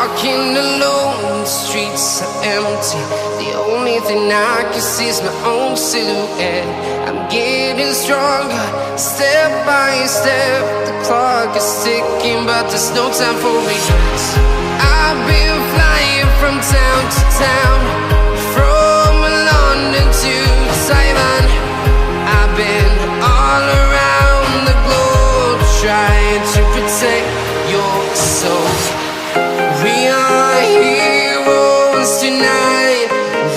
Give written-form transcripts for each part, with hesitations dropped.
walking alone, the streets are empty. The only thing I can see is my own silhouette. I'm getting stronger, step by step. The clock is ticking, but there's no time for regrets. I've been flying from town to town, from London to Taiwan. I've been all around the globe, trying to protect your soul. We are heroes tonight.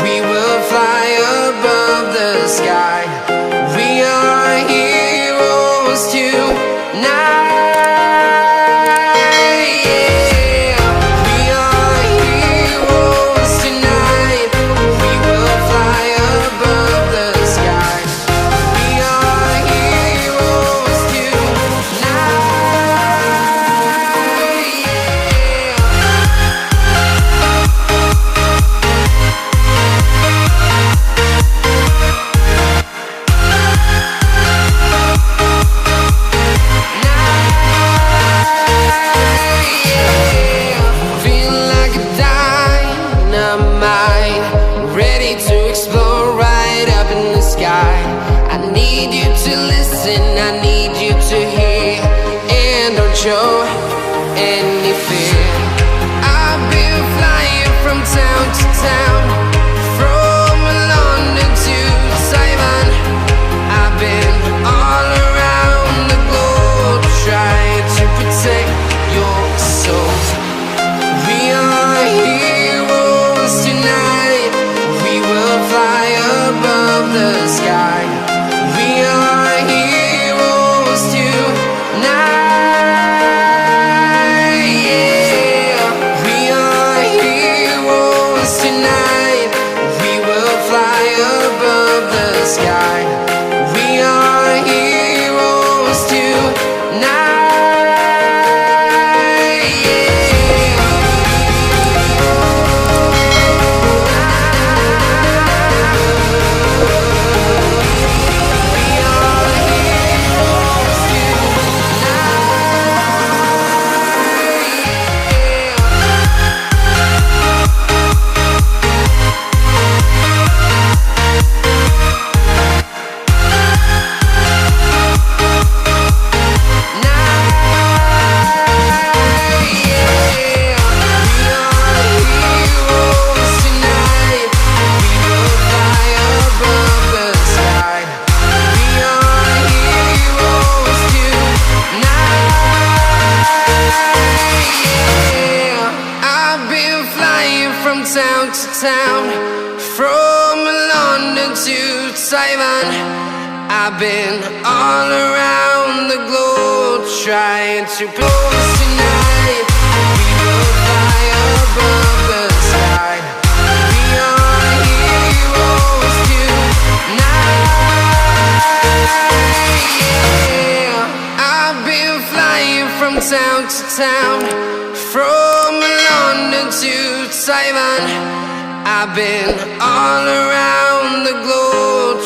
We will fly above the sky. We are heroes tonight. I need you to listen, I need you to hear, and don't show any fear. I've been flying from town to town, from London to Taiwan. I've been all around the globe, trying to protect your soul. We are heroes tonight. We will fly above the sky. We are heroes tonight. Yeah. We are heroes tonight. We will fly above the sky. We are heroes tonight. From town to town, from London to Taiwan. I've been all around the globe, trying to close tonight. We will fly above the sky. We are heroes tonight. Yeah. I've been flying from town to town, from London to Taiwan. I've been all around the globe.